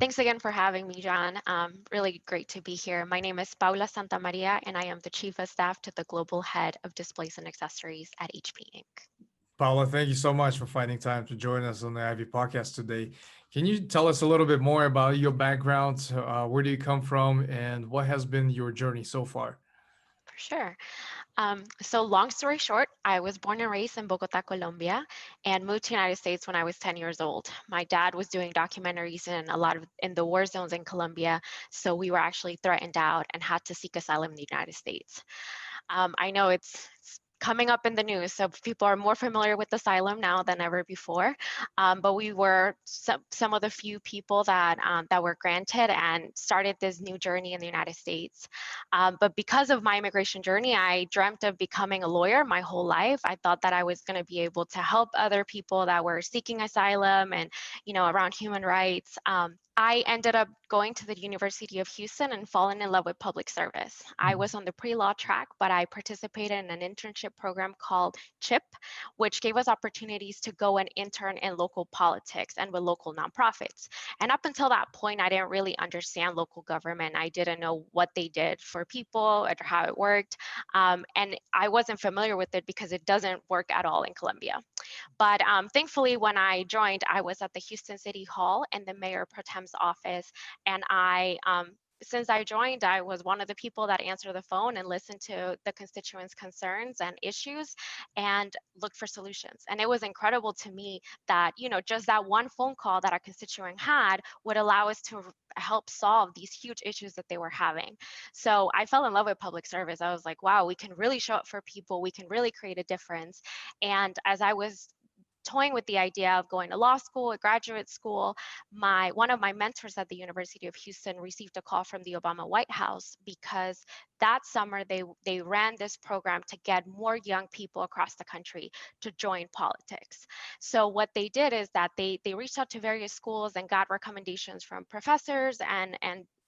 Thanks again for having me, John. Really great to be here. My name is Paula Santamaria, and I am the Chief of Staff to the Global Head of Displays and Accessories at HP Inc. Paula, thank you so much for finding time to join us on the Ivy podcast today. Can you tell us a little bit more about your background? Where do you come from, and what has been your journey so far? For sure. So long story short, I was born and raised in Bogota, Colombia, and moved to the United States when I was 10 years old. My dad was doing documentaries in the war zones in Colombia, so we were actually threatened out and had to seek asylum in the United States. I know it's coming up in the news, so people are more familiar with asylum now than ever before. But we were some of the few people that were granted and started this new journey in the United States. But because of my immigration journey, I dreamt of becoming a lawyer my whole life. I thought that I was going to be able to help other people that were seeking asylum and, around human rights. I ended up going to the University of Houston and falling in love with public service. I Mhm. was on the pre-law track, but I participated in an internship program called CHIP, which gave us opportunities to go and intern in local politics and with local nonprofits. And up until that point, I didn't really understand local government. I didn't know what they did for people or how it worked. And I wasn't familiar with it because it doesn't work at all in Colombia. But thankfully, when I joined, I was at the Houston City Hall in the Mayor Pro Tem's office. And since I joined, I was one of the people that answered the phone and listened to the constituents' concerns and issues and looked for solutions. And it was incredible to me that, just that one phone call that a constituent had would allow us to help solve these huge issues that they were having. So I fell in love with public service. I was like, wow, we can really show up for people. We can really create a difference. And as I was toying with the idea of going to law school, a graduate school, one of my mentors at the University of Houston received a call from the Obama White House because that summer they ran this program to get more young people across the country to join politics. So what they did is that they reached out to various schools and got recommendations from professors and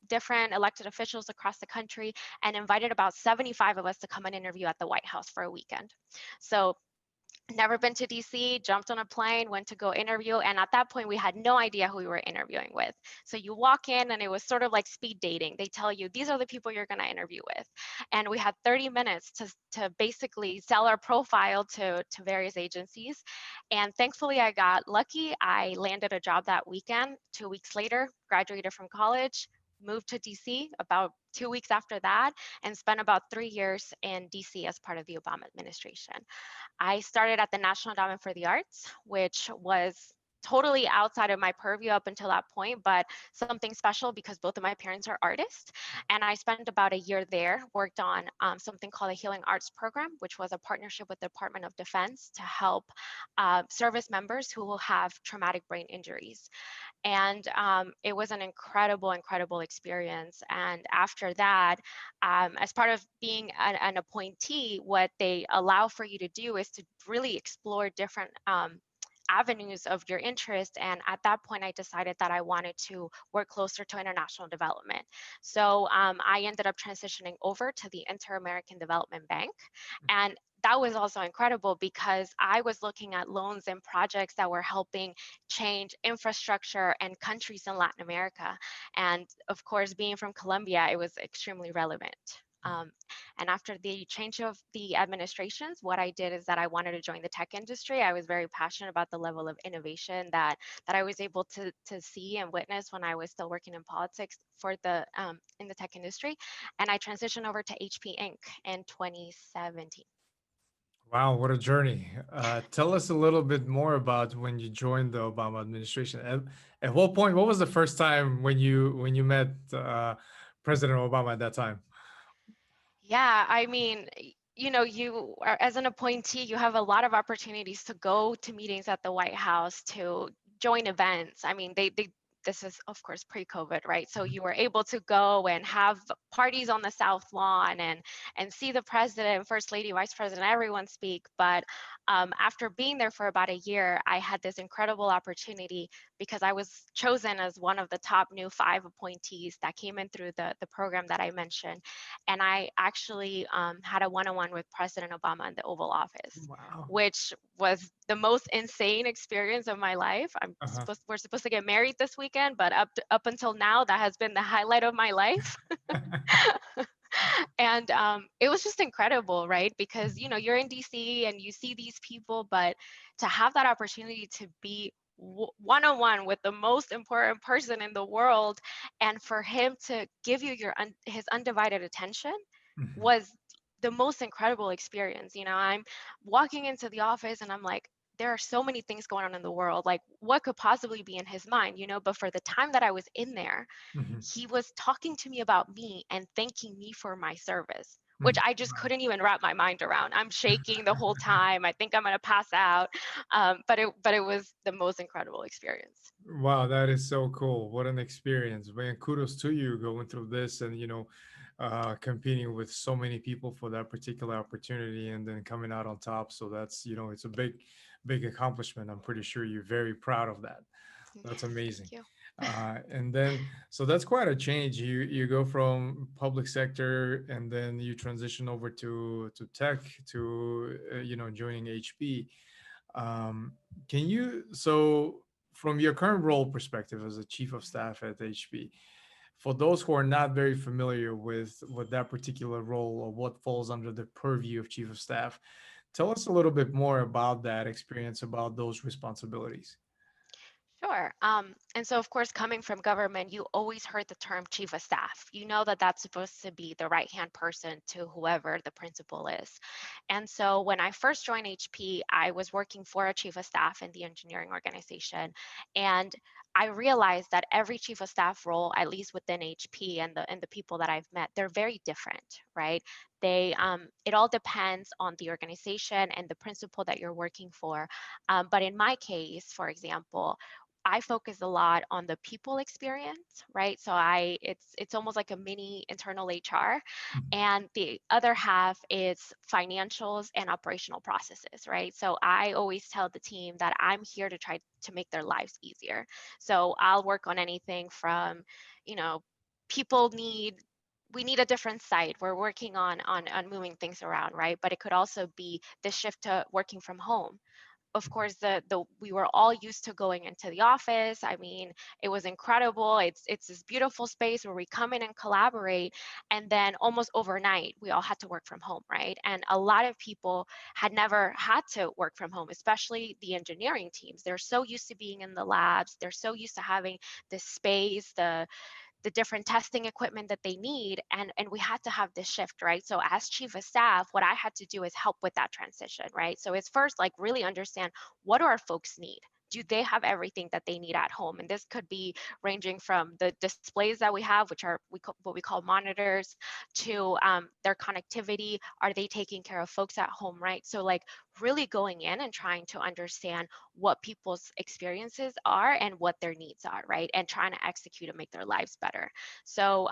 different elected officials across the country and invited about 75 of us to come and interview at the White House for a weekend. So never been to DC, jumped on a plane, went to go interview. And at that point, we had no idea who we were interviewing with. So you walk in and it was sort of like speed dating. They tell you, these are the people you're going to interview with. And we had 30 minutes to basically sell our profile to various agencies. And thankfully, I got lucky. I landed a job that weekend. 2 weeks later, graduated from college, moved to DC about 2 weeks after that, and spent about 3 years in DC as part of the Obama administration. I started at the National Endowment for the Arts, which was totally outside of my purview up until that point, but something special because both of my parents are artists. And I spent about a year there, worked on something called a Healing Arts Program, which was a partnership with the Department of Defense to help service members who will have traumatic brain injuries. And it was an incredible experience. And after that, as part of being an appointee, what they allow for you to do is to really explore different avenues of your interest. And at that point, I decided that I wanted to work closer to international development. So I ended up transitioning over to the Inter-American Development Bank. And that was also incredible because I was looking at loans and projects that were helping change infrastructure and countries in Latin America. And of course, being from Colombia, it was extremely relevant. Um, and after the change of the administrations, what I did is that I wanted to join the tech industry. I was very passionate about the level of innovation that I was able to see and witness when I was still working in politics for the in the tech industry. And I transitioned over to HP Inc. in 2017. Wow, what a journey. Tell us a little bit more about when you joined the Obama administration. At what point, what was the first time when you met President Obama at that time? Yeah, I mean, you are, as an appointee, you have a lot of opportunities to go to meetings at the White House, to join events. I mean, this is of course pre-COVID, right? So you were able to go and have parties on the South Lawn and see the president, first lady, vice president, everyone speak. But after being there for about a year, I had this incredible opportunity because I was chosen as one of the top new 5 appointees that came in through the program that I mentioned. And I actually had a one-on-one with President Obama in the Oval Office, Wow. which was the most insane experience of my life. Uh-huh. We're supposed to get married this weekend, but up until now, that has been the highlight of my life. And it was just incredible, right? Because you're in DC and you see these people, but to have that opportunity to be one-on-one with the most important person in the world, and for him to give you his undivided attention, Mhm. was the most incredible experience. I'm walking into the office and I'm like, there are so many things going on in the world. Like, what could possibly be in his mind? But for the time that I was in there, Mhm. he was talking to me about me and thanking me for my service, which Mhm. I just couldn't even wrap my mind around. I'm shaking the whole time. I think I'm gonna pass out. But it was the most incredible experience. Wow, that is so cool. What an experience. Man, kudos to you going through this and, competing with so many people for that particular opportunity and then coming out on top. So that's, it's a big, big accomplishment. I'm pretty sure you're very proud of that. That's amazing. Thank you. And then, so that's quite a change. You go from public sector and then you transition over to tech to, joining HP. Um, can you, so from your current role perspective as a chief of staff at HP, for those who are not very familiar with that particular role or what falls under the purview of chief of staff, tell us a little bit more about that experience, about those responsibilities. Sure. And so, of course, coming from government, you always heard the term chief of staff. You know that that's supposed to be the right-hand person to whoever the principal is. And so, when I first joined HP, I was working for a chief of staff in the engineering organization. And I realized that every chief of staff role, at least within HP and the people that I've met, they're very different, right? It all depends on the organization and the principal that you're working for. But in my case, for example, I focus a lot on the people experience, right? So it's almost like a mini internal HR, Mhm. and the other half is financials and operational processes, right? So I always tell the team that I'm here to try to make their lives easier. So I'll work on anything from, you know, people need we need a different site. We're working on moving things around, right? But it could also be the shift to working from home. Of course, the we were all used to going into the office. I mean, it was incredible. It's this beautiful space where we come in and collaborate, and then almost overnight we all had to work from home, right? And a lot of people had never had to work from home, especially the engineering teams. They're so used to being in the labs. They're so used to having this space, the different testing equipment that they need, and we had to have this shift, right? So as chief of staff, what I had to do is help with that transition, right? So it's first like really understand, what do our folks need? Do they have everything that they need at home? And this could be ranging from the displays that we have, which are what we call monitors, to their connectivity. Are they taking care of folks at home, right? So like really going in and trying to understand what people's experiences are and what their needs are, right? And trying to execute and make their lives better. So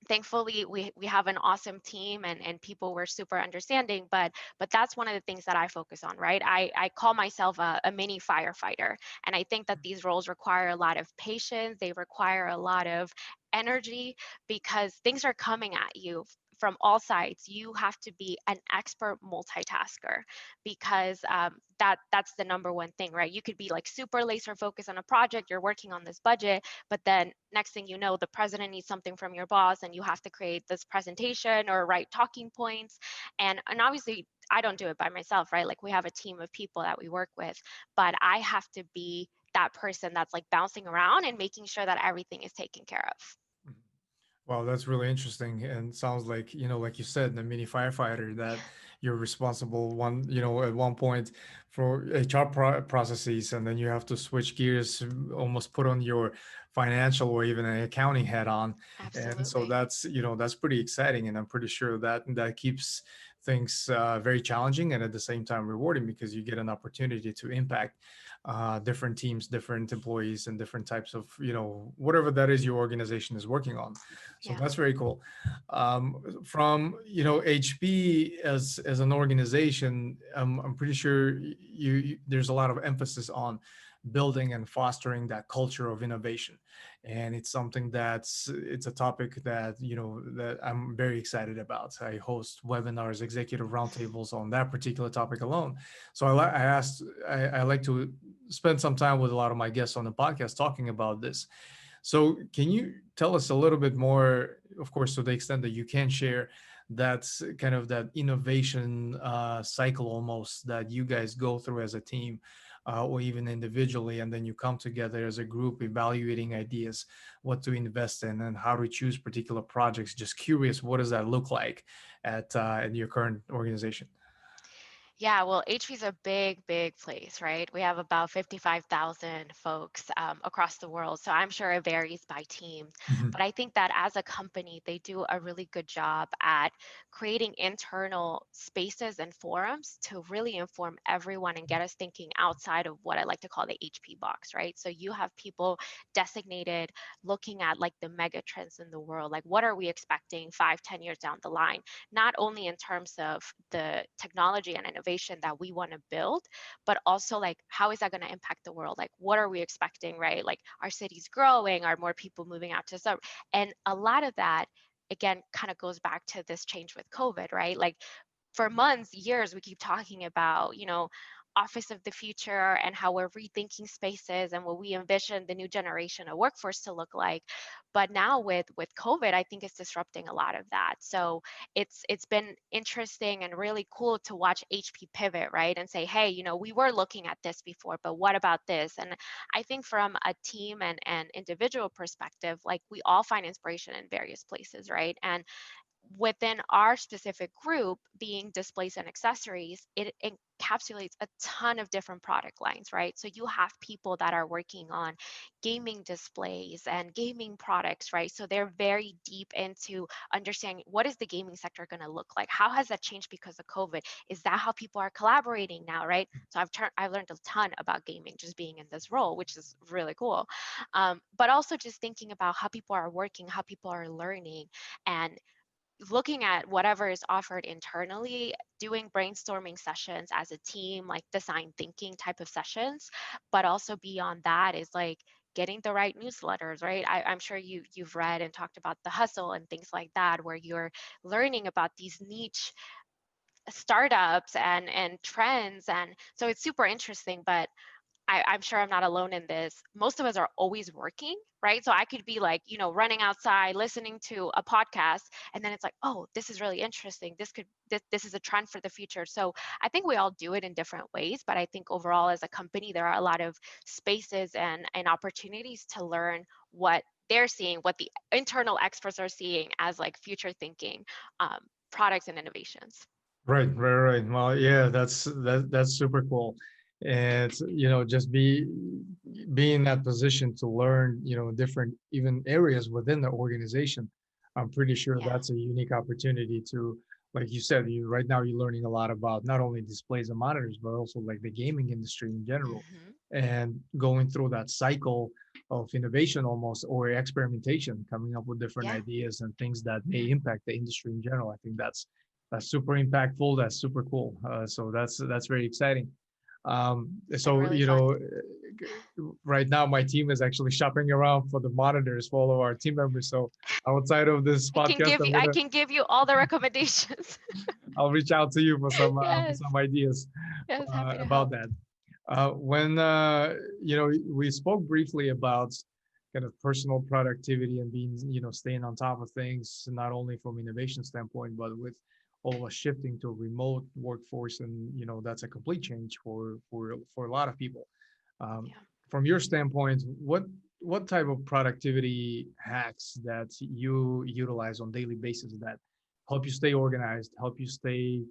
thankfully we have an awesome team, and people were super understanding, but that's one of the things that I focus on, right? I call myself a mini firefighter, and I think that these roles require a lot of patience. They require a lot of energy because things are coming at you from all sides. You have to be an expert multitasker because that's the number one thing, right? You could be like super laser focused on a project, you're working on this budget, but then next thing you know, the president needs something from your boss and you have to create this presentation or write talking points. And obviously I don't do it by myself, right? Like we have a team of people that we work with, but I have to be that person that's like bouncing around and making sure that everything is taken care of. Mhm. Wow, that's really interesting. And sounds like, like you said, the mini firefighter that you're responsible at one point for HR processes, and then you have to switch gears, almost put on your financial or even an accounting hat on. And so Absolutely. that's pretty exciting. And I'm pretty sure that keeps things very challenging and at the same time rewarding, because you get an opportunity to impact different teams, different employees, and different types of, whatever that is your organization is working on. So Yeah. that's very cool. From HP as an organization, I'm pretty sure there's a lot of emphasis on building and fostering that culture of innovation, and it's something it's a topic that that I'm very excited about. I host webinars, executive roundtables on that particular topic alone. So I like to spend some time with a lot of my guests on the podcast talking about this. So can you tell us a little bit more, of course, to the extent that you can share, that's kind of that innovation cycle almost that you guys go through as a team, or even individually, and then you come together as a group evaluating ideas, what to invest in and how to choose particular projects. Just curious, what does that look like at your current organization? Yeah, well, HP is a big, big place, right? We have about 55,000 folks across the world. So I'm sure it varies by teams. Mhm. But I think that as a company, they do a really good job at creating internal spaces and forums to really inform everyone and get us thinking outside of what I like to call the HP box, right? So you have people designated looking at like the mega trends in the world, like what are we expecting 5, 10 years down the line? Not only in terms of the technology and innovation that we want to build, but also like how is that going to impact the world? Like what are we expecting, right? Like are cities growing? Are more people moving out to sub? And a lot of that again kind of goes back to this change with COVID, right? Like for months, years, we keep talking about, office of the future and how we're rethinking spaces and what we envision the new generation of workforce to look like. But now with COVID, I think it's disrupting a lot of that. So it's been interesting and really cool to watch HP pivot, right? And say, hey, we were looking at this before, but what about this? And I think from a team and individual perspective, like we all find inspiration in various places, right? And within our specific group being displays and accessories, it encapsulates a ton of different product lines, right? So you have people that are working on gaming displays and gaming products, right? So they're very deep into understanding what is the gaming sector going to look like? How has that changed because of COVID? Is that how people are collaborating now, right? So I've learned a ton about gaming just being in this role, which is really cool. But also just thinking about how people are working, how people are learning, and looking at whatever is offered internally, doing brainstorming sessions as a team, like design thinking type of sessions. But also beyond that is like getting the right newsletters, right? I'm sure you've read and talked about the hustle and things like that, where you're learning about these niche startups and trends. And so it's super interesting. But I'm sure I'm not alone in this. Most of us are always working, right? So I could be like, running outside, listening to a podcast, and then it's like, oh, this is really interesting. This is a trend for the future. So I think we all do it in different ways, but I think overall as a company, there are a lot of spaces and opportunities to learn what they're seeing, what the internal experts are seeing as like future thinking products and innovations. Right, right, right. Well, yeah, that's super cool. And just be in that position to learn, different even areas within the organization. I'm pretty sure Yeah. that's a unique opportunity to, like you said, you right now you're learning a lot about not only displays and monitors, but also like the gaming industry in general, Hmm. and going through that cycle of innovation almost, or experimentation, coming up with different Yeah, ideas and things that may impact the industry in general. I think that's super impactful. That's super cool. So that's very exciting. it's been So really fun. right now my team is actually shopping around for the monitors for all of our team members. So outside of this podcast, I can give you all the recommendations. I'll reach out to you for Yes. some ideas Yes, happy to about help. that. When we spoke briefly about kind of personal productivity and being, staying on top of things, not only from innovation standpoint, but with all of us shifting to a remote workforce, and that's a complete change for a lot of people. Um, Yeah. from your standpoint, what type of productivity hacks that you utilize on daily basis that help you stay organized, help you stay,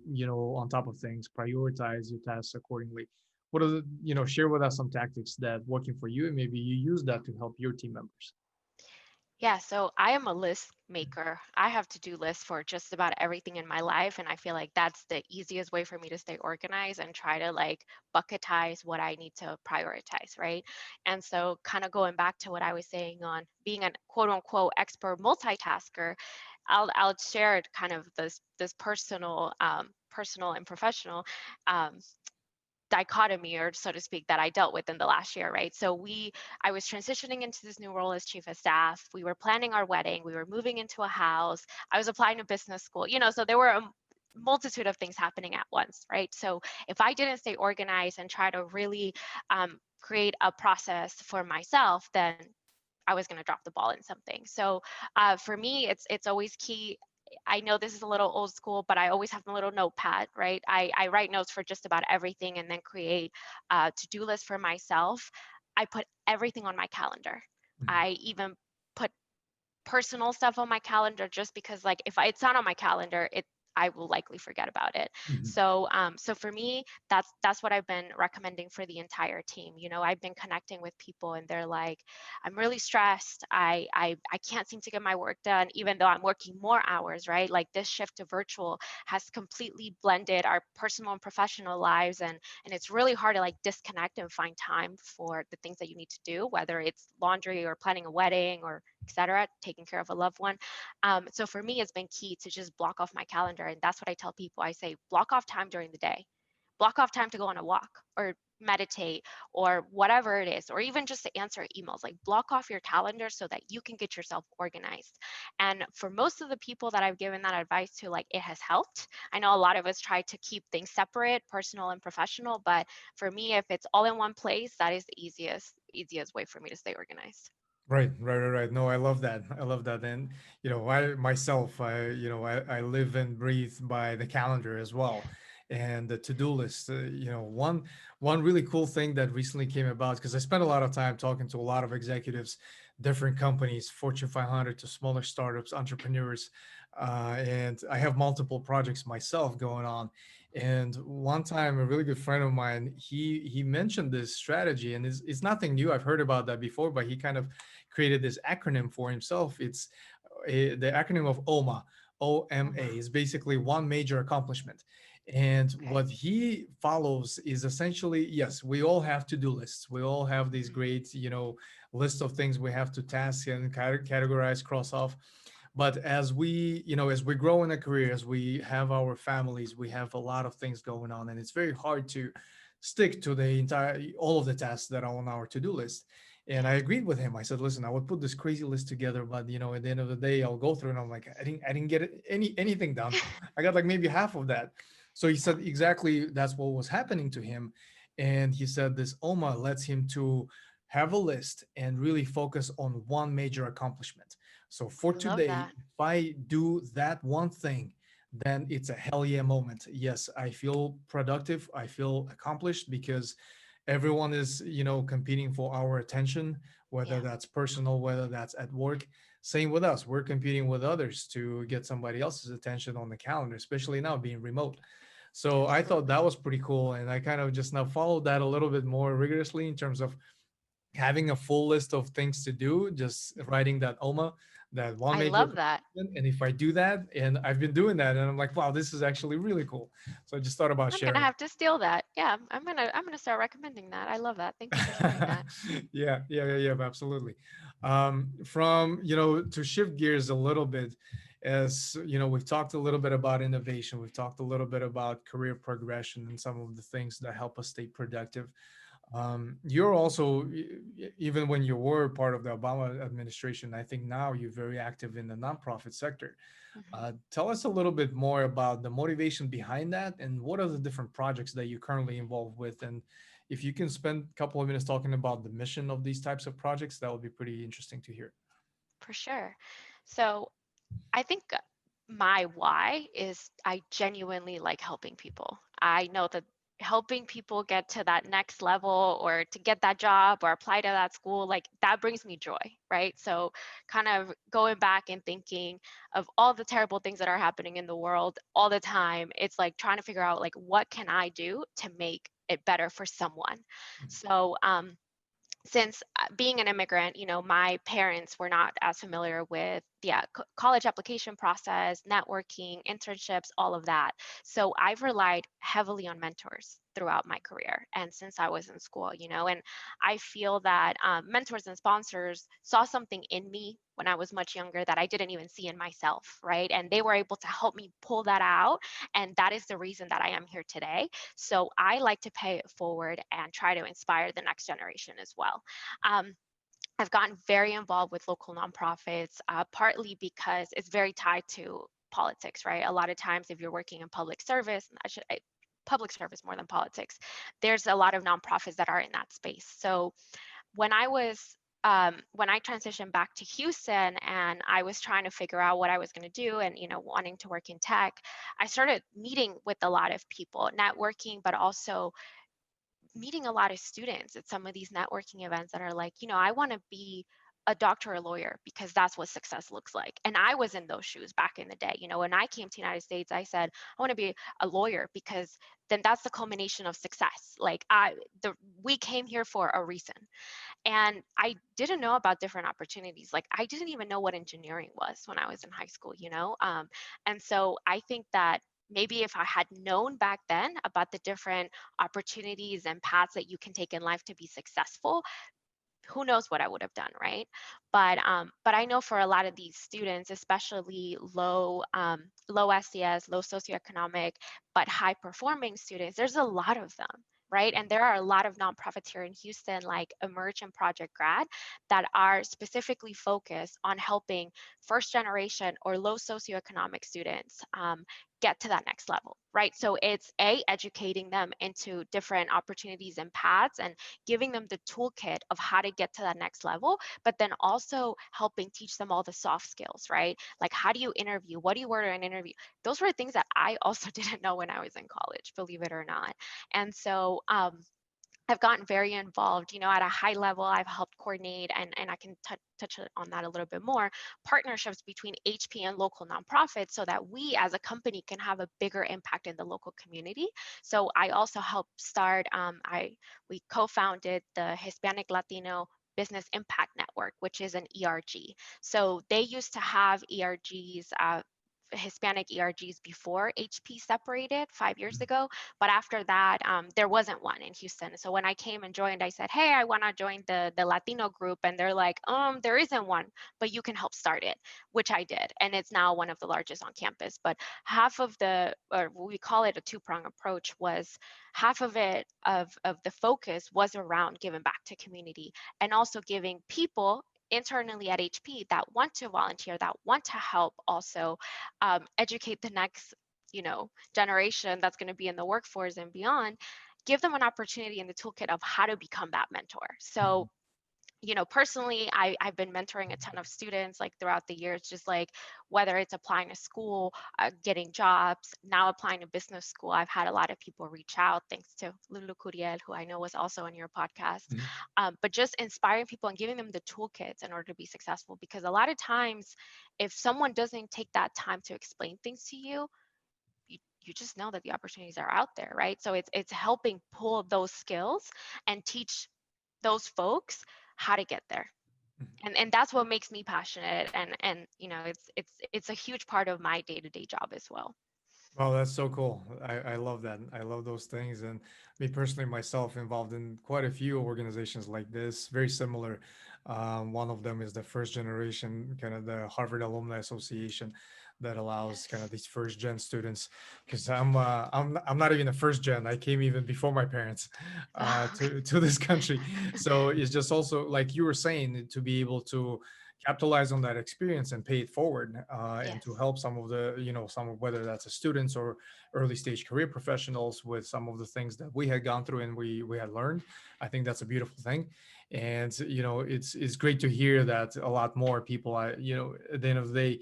on top of things, prioritize your tasks accordingly? What are the, share with us some tactics that working for you, and maybe you use that to help your team members. Yeah, so I am a list maker. I have to-do lists for just about everything in my life, and I feel like that's the easiest way for me to stay organized and try to like bucketize what I need to prioritize, right? And so kind of going back to what I was saying on being an quote unquote expert multitasker, I'll share kind of this personal and professional um, dichotomy, or so to speak, that I dealt with in the last year, right? So I was transitioning into this new role as chief of staff. We were planning our wedding. We were moving into a house. I was applying to business school, so there were a multitude of things happening at once, right? So if I didn't stay organized and try to really create a process for myself, then I was going to drop the ball in something. So for me, it's always key. I know this is a little old school, but I always have a little notepad, right? I write notes for just about everything and then create a to-do list for myself. I put everything on my calendar. I even put personal stuff on my calendar just because like if it's not on my calendar, I will likely forget about it. Mhm. So for me, that's what I've been recommending for the entire team. I've been connecting with people and they're like, I'm really stressed. I can't seem to get my work done, even though I'm working more hours, right? Like this shift to virtual has completely blended our personal and professional lives, and it's really hard to like disconnect and find time for the things that you need to do, whether it's laundry or planning a wedding or etc., taking care of a loved one. So for me, it's been key to just block off my calendar. And that's what I tell people. I say, block off time during the day, block off time to go on a walk or meditate or whatever it is, or even just to answer emails. Like block off your calendar so that you can get yourself organized. And for most of the people that I've given that advice to, like it has helped. I know a lot of us try to keep things separate, personal and professional, but for me, if it's all in one place, that is the easiest way for me to stay organized. Right, right, right, right. No, I love that. I love that. And I myself, I live and breathe by the calendar as well, and the to-do list. One really cool thing that recently came about, because I spent a lot of time talking to a lot of executives, different companies, Fortune 500 to smaller startups, entrepreneurs, and I have multiple projects myself going on. And one time, a really good friend of mine, he mentioned this strategy, and it's nothing new. I've heard about that before, but he kind of created this acronym for himself. It's the acronym of OMA. OMA Mhm. is basically one major accomplishment. And Okay. what he follows is essentially, yes, we all have to-do lists. We all have these Mhm. great, list of things we have to task and categorize, cross off. But as we grow in a career, as we have our families, we have a lot of things going on, and it's very hard to stick to the entire all of the tasks that are on our to-do list. And Yeah. I agreed with him. I said, listen, I would put this crazy list together, but at the end of the day, I'll go through and I'm like, I didn't get anything done. I got like maybe half of that. So he Yeah. said exactly that's what was happening to him. And he said this OMA lets him to have a list and really focus on one major accomplishment. So for I love today, that. if I do that one thing, then it's a hell yeah moment. Yes, I feel productive. I feel accomplished because everyone is competing for our attention, whether Yeah. that's personal, whether that's at work. Same with us, we're competing with others to get somebody else's attention on the calendar, especially now being remote. So I thought that Absolutely. was pretty cool, and I kind of just now followed that a little bit more rigorously in terms of having a full list of things to do, just Mhm. writing that OMA, that one I major love that. accomplishment. And if I do that, and I've been doing that, and I'm like, wow, this is actually really cool. So I just thought about I'm gonna sharing. have to steal that. Yeah, I'm gonna start recommending that. I love that. Thank you for sharing that. Yeah, yeah, yeah, yeah, absolutely. From to shift gears a little bit, as we've talked a little bit about innovation, we've talked a little bit about career progression and some of the things that help us stay productive. You're also, even when you were part of the Obama administration, I think now you're very active in the nonprofit sector. Mhm. Tell us a little bit more about the motivation behind that and what are the different projects that you're currently involved with. And if you can spend a couple of minutes talking about the mission of these types of projects, that would be pretty interesting to hear. For sure. So I think my why is I genuinely like helping people. I know that helping people get to that next level or to get that job or apply to that school, like that brings me joy, right? So, kind of going back and thinking of all the terrible things that are happening in the world all the time, it's like trying to figure out, like, what can I do to make it better for someone? So, since being an immigrant, my parents were not as familiar with the college application process, networking, internships, all of that. So I've relied heavily on mentors throughout my career and since I was in school, and I feel that mentors and sponsors saw something in me when I was much younger that I didn't even see in myself, right? And they were able to help me pull that out. And that is the reason that I am here today. So I like to pay it forward and try to inspire the next generation as well. Um, I've gotten very involved with local nonprofits, partly because it's very tied to politics, right? A lot of times, if you're working in public service, public service more than politics, there's a lot of nonprofits that are in that space. So when I was when I transitioned back to Houston and I was trying to figure out what I was going to do and wanting to work in tech, I started meeting with a lot of people, networking, but also meeting a lot of students at some of these networking events that are like, I want to be a doctor or a lawyer because that's what success looks like. And I was in those shoes back in the day. When I came to the United States, I said, I want to be a lawyer because then that's the culmination of success. Like we came here for a reason. And I didn't know about different opportunities. Like I didn't even know what engineering was when I was in high school, and so I think that maybe if I had known back then about the different opportunities and paths that you can take in life to be successful, who knows what I would have done, right? But I know for a lot of these students, especially low SES, low socioeconomic, but high performing students, there's a lot of them, right? And there are a lot of nonprofits here in Houston, like Emerge and Project Grad, that are specifically focused on helping first generation or low socioeconomic students get to that next level, right? So it's educating them into different opportunities and paths and giving them the toolkit of how to get to that next level, but then also helping teach them all the soft skills, right? Like how do you interview? What do you order in an interview? Those were things that I also didn't know when I was in college, believe it or not. And so I've gotten very involved, at a high level. I've helped coordinate, and I can touch on that a little bit more, partnerships between HP and local nonprofits so that we as a company can have a bigger impact in the local community. So I also helped start, we co-founded the Hispanic Latino Business Impact Network, which is an ERG. So they used to have ERGs, Hispanic ERGs before HP separated 5 years ago. But after that, there wasn't one in Houston. So when I came and joined, I said, hey, I want to join the Latino group. And they're like, there isn't one, but you can help start it, which I did. And it's now one of the largest on campus. But half of or we call it a two-prong approach, was half of it, of the focus was around giving back to community and also giving people internally at HP that want to volunteer, that want to help also educate the next, generation that's going to be in the workforce and beyond, give them an opportunity in the toolkit of how to become that mentor. So personally, I've been mentoring a ton of students like throughout the years, just like whether it's applying to school, getting jobs, now applying to business school. I've had a lot of people reach out, thanks to Lulu Curiel, who I know was also on your podcast. But just inspiring people and giving them the toolkits in order to be successful. Because a lot of times, if someone doesn't take that time to explain things to you, you just know that the opportunities are out there, right? So it's helping pull those skills and teach those folks how to get there. And that's what makes me passionate, and it's a huge part of my day-to-day job as well. Wow, that's so cool. I love that. I love those things. And me personally, myself, involved in quite a few organizations like this, very similar. One of them is the first generation, kind of the Harvard Alumni Association, that allows kind of Yes. these first gen students. Because I'm not even a first gen. I came even before my parents to this country. So it's just also like you were saying, to be able to capitalize on that experience and pay it forward, and to Yes. help some of the, some of, whether that's a students or early stage career professionals, with some of the things that we had gone through and we had learned. I think that's a beautiful thing. And it's great to hear that a lot more people, at the end of the day,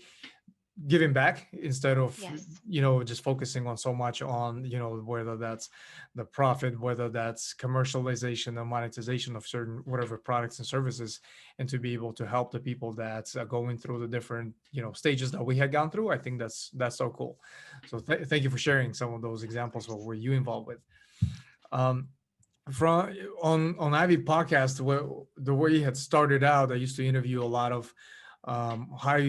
giving back instead of Yes. just focusing on so much on, whether that's the profit, whether that's commercialization and monetization of certain whatever products and services, and to be able to help the people that are going through the different stages that we had gone through. I think that's so cool. So thank you for sharing some of those Of examples. What course. were you involved with? um from on Ivy podcast, the way it had started out, I used to interview a lot of high,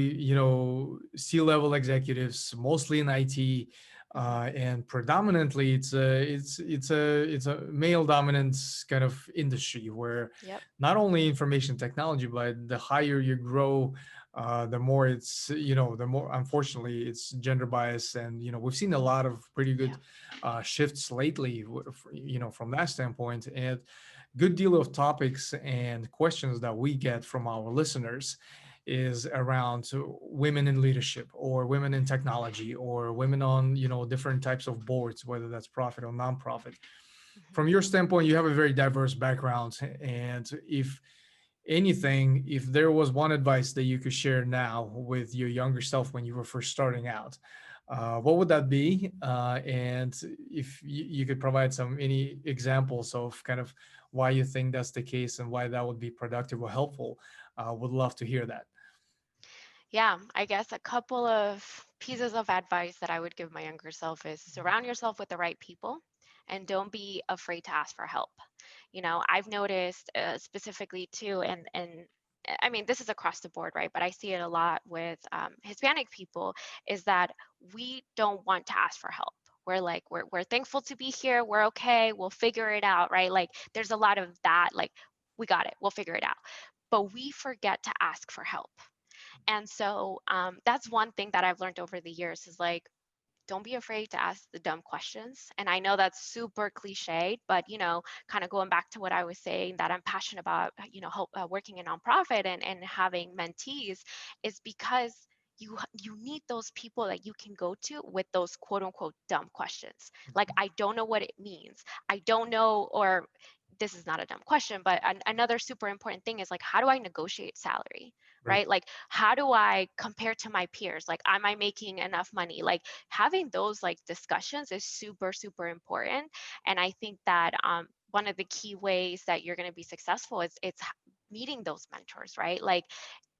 C-level executives, mostly in IT, Mhm. and predominantly it's a male dominant kind of industry where Yep. not only information technology, but the higher you grow, the more it's the more, unfortunately, it's gender bias, and we've seen a lot of pretty Yeah. good shifts lately, from that standpoint, and good deal of topics and questions that we get from our listeners is around women in leadership, or women in technology, or women on different types of boards, whether that's profit or nonprofit. Mhm. From your standpoint, you have a very diverse background, and if anything, if there was one advice that you could share now with your younger self when you were first starting out, what would that be? And if you could provide any examples of kind of why you think that's the case and why that would be productive or helpful, would love to hear that. Yeah, I guess a couple of pieces of advice that I would give my younger self is surround yourself with the right people and don't be afraid to ask for help. I've noticed specifically too, and I mean, this is across the board, right? But I see it a lot with Hispanic people is that we don't want to ask for help. We're like, we're thankful to be here. We're okay. We'll figure it out, right? Like, there's a lot of that, like, we got it. We'll figure it out. But we forget to ask for help. And so that's one thing that I've learned over the years is like, don't be afraid to ask the dumb questions. And I know that's super cliched, but kind of going back to what I was saying, that I'm passionate about, working in nonprofit and having mentees, is because you need those people that you can go to with those quote unquote dumb questions. Like, I don't know what it means. I don't know, or this is not a dumb question, but another super important thing is like, how do I negotiate salary? Right. Right? Like, how do I compare to my peers? Like, am I making enough money? Like, having those like discussions is super super important. And I think that one of the key ways that you're going to be successful is meeting those mentors, right? Like,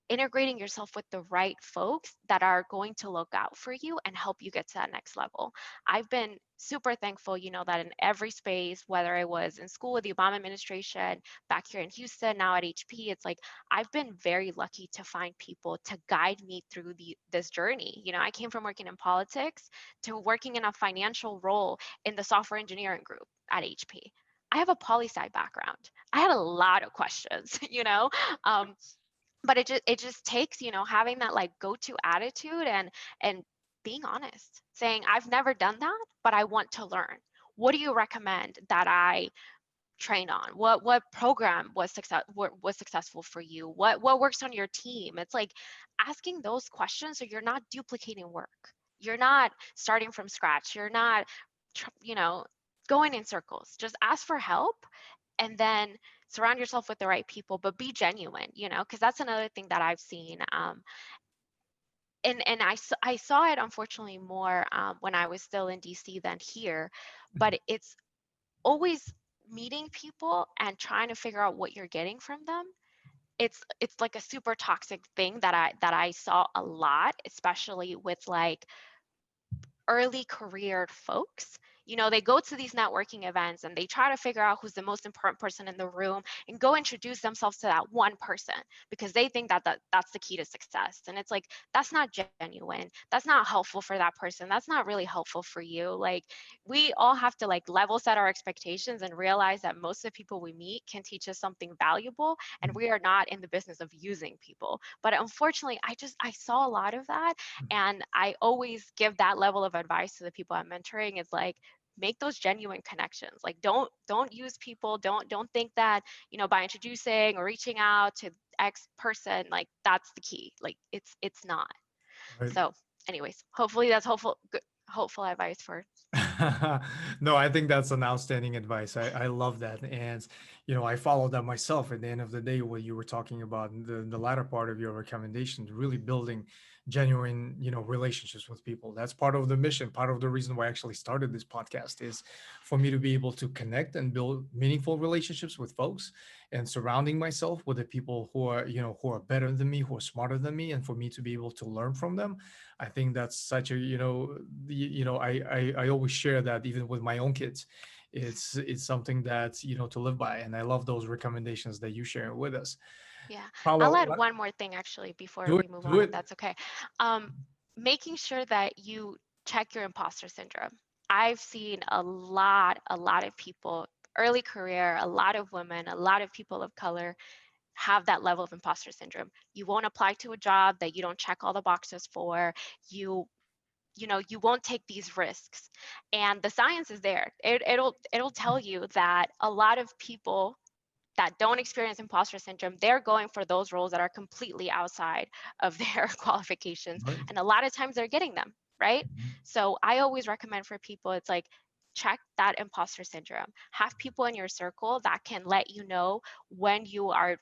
integrating yourself with the right folks that are going to look out for you and help you get to that next level. I've been super thankful, that in every space, whether I was in school with the Obama administration, back here in Houston, now at HP, it's like I've been very lucky to find people to guide me through this journey. I came from working in politics to working in a financial role in the software engineering group at HP. I have a poli sci background. I had a lot of questions, um, but it just takes having that like go-to attitude and being honest, saying I've never done that, but I want to learn. What do you recommend that I train on? What program was successful for you? What works on your team? It's like asking those questions so you're not duplicating work, you're not starting from scratch, you're not tr- you know going in circles. Just ask for help, and then surround yourself with the right people, but be genuine, because that's another thing that I've seen. And I saw it unfortunately more when I was still in DC than here, but it's always meeting people and trying to figure out what you're getting from them. It's like a super toxic thing that I saw a lot, especially with like early career folks. They go to these networking events and they try to figure out who's the most important person in the room and go introduce themselves to that one person because they think that's the key to success. And it's like, that's not genuine. That's not helpful for that person. That's not really helpful for you. Like, we all have to like level set our expectations and realize that most of the people we meet can teach us something valuable, and we are not in the business of using people. But unfortunately, I saw a lot of that, and I always give that level of advice to the people I'm mentoring. It's like, make those genuine connections. Like, don't use people. Don't think that, by introducing or reaching out to X person, like that's the key. Like, it's not. Right. So anyways, hopefully that's hopeful advice for. No, I think that's an outstanding advice. I love that. And, I follow that myself. At the end of the day, what you were talking about in the latter part of your recommendation, really building genuine, relationships with people. That's part of the mission. Part of the reason why I actually started this podcast is for me to be able to connect and build meaningful relationships with folks, and surrounding myself with the people who are better than me, who are smarter than me, and for me to be able to learn from them. I think that's such a, I always share that even with my own kids it's something that, to live by. And I love those recommendations that you share with us. Yeah. I'll Paula, add one more thing actually before do it, we move do on, if it. that's okay. Um, Making sure that you check your imposter syndrome. I've seen a lot of people, early career, a lot of women, a lot of people of color have that level of imposter syndrome. You won't apply to a job that you don't check all the boxes for. You you won't take these risks, and the science is there. It'll tell you that a lot of people that don't experience imposter syndrome, they're going for those roles that are completely outside of their qualifications, Right. and a lot of times they're getting them, right? Mhm. So I always recommend for people, it's like, check that imposter syndrome. Have people in your circle that can let you know when you are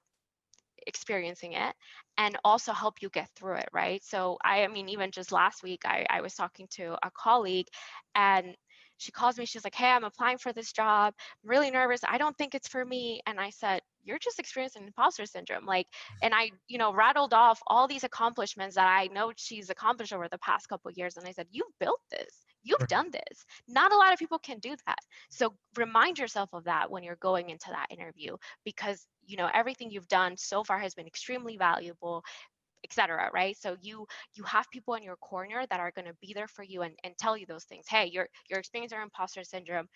experiencing it, and also help you get through it, right? So I mean, even just last week, I was talking to a colleague, and she calls me, she's like, hey, I'm applying for this job, I'm really nervous, I don't think it's for me. And I said, you're just experiencing imposter syndrome, like, and I rattled off all these accomplishments that I know she's accomplished over the past couple of years, and I said, you've built this, you've Right. done this, not a lot of people can do that. So remind yourself of that when you're going into that interview, because everything you've done so far has been extremely valuable, etc., right? So you have people in your corner that are going to be there for you, and tell you those things. Hey, you're experiencing imposter syndrome,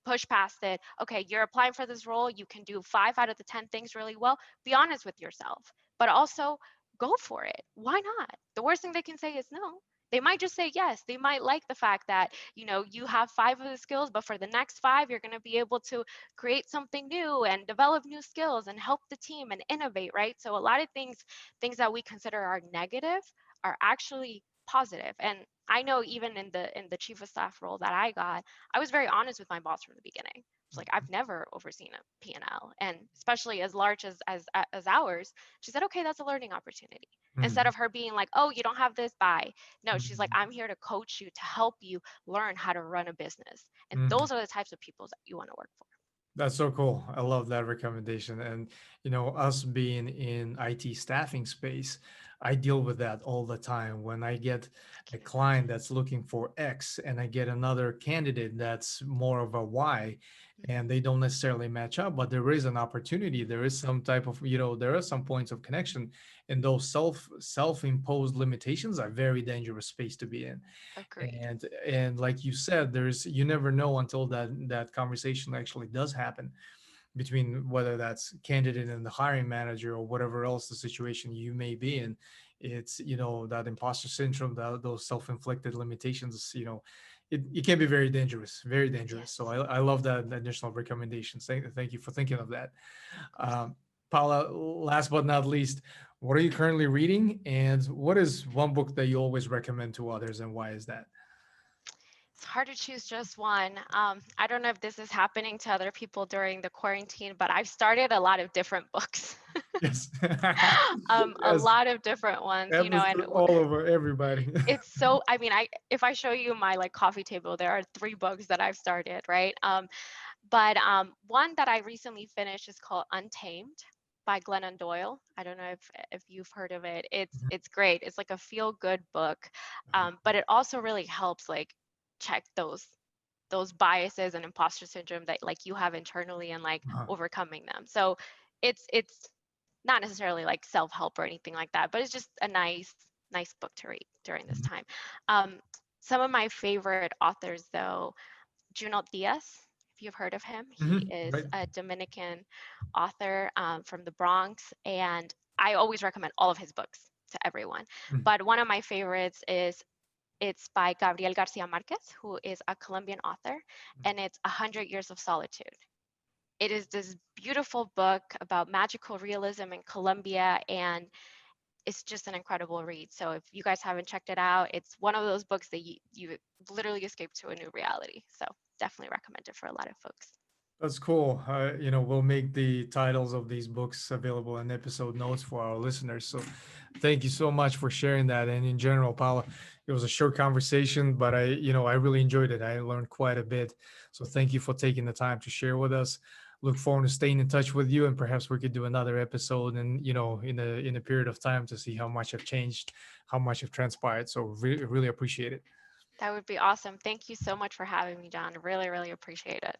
push past it. Okay, you're applying for this role, you can do 5 out of the 10 things really well. Be honest with yourself, but also go for it. Why not? The worst thing they can say is no. They might just say yes. They might like the fact that you have 5 of the skills, but for the next 5 you're going to be able to create something new and develop new skills and help the team and innovate, right? So a lot of things that we consider are negative are actually positive. And I know, even in the chief of staff role that I got, I was very honest with my boss from the beginning. It's like, I've never overseen a P&L, and especially as large as ours. She said, okay, that's a learning opportunity. Instead Mhm. of her being like, oh, you don't have this, bye. No, she's like, Mhm. I'm here to coach you, to help you learn how to run a business. And Mhm. those are the types of people that you want to work for. That's so cool. I love that recommendation. And, us being in IT staffing space, I deal with that all the time. When I get a Thank you. client that's looking for X and I get another candidate that's more of a Y, and they don't necessarily match up, but there is an opportunity. There is some type of, there are some points of connection, and those self-imposed limitations are very dangerous space to be in. Agreed. And like you said, you never know until that conversation actually does happen between, whether that's candidate and the hiring manager or whatever else the situation you may be in. It's, that imposter syndrome, those self-inflicted limitations, it can be very dangerous, very dangerous. So Yes, I love that additional recommendations. Thank you for thinking of that. of course. um, Paula, last but not least, what are you currently reading, and what is one book that you always recommend to others, and why is that? It's hard to choose just one. I don't know if this is happening to other people during the quarantine, but I've started a lot of different books. Yes. A Yes. lot of different ones, Happens and to all over everybody. it's so, I mean, if I show you my like coffee table, there are 3 books that I've started, right? But one that I recently finished is called Untamed by Glennon Doyle. I don't know if you've heard of it. It's great. It's like a feel good book, but it also really helps like check those biases and imposter syndrome that like you have internally, and like Uh-huh. overcoming them. So it's not necessarily like self-help or anything like that, but it's just a nice book to read during this time. Um, some of my favorite authors though, Junot Diaz, if you've heard of him, he Mhm. is Right. a Dominican author, from the Bronx, and I always recommend all of his books to everyone. Mhm. But one of my favorites is, it's by Gabriel Garcia Marquez, who is a Colombian author, and it's 100 Years of Solitude. It is this beautiful book about magical realism in Colombia, and it's just an incredible read. So if you guys haven't checked it out, it's one of those books that you literally escape to a new reality. So definitely recommend it for a lot of folks. That's cool. We'll make the titles of these books available in episode notes for our listeners. So thank you so much for sharing that. And in general, Paula, it was a short conversation, but I really enjoyed it. I learned quite a bit. So thank you for taking the time to share with us. Look forward to staying in touch with you, and perhaps we could do another episode, and in a period of time, to see how much have changed, how much have transpired. So really appreciate it. That would be awesome. Thank you so much for having me, John. Really, really appreciate it.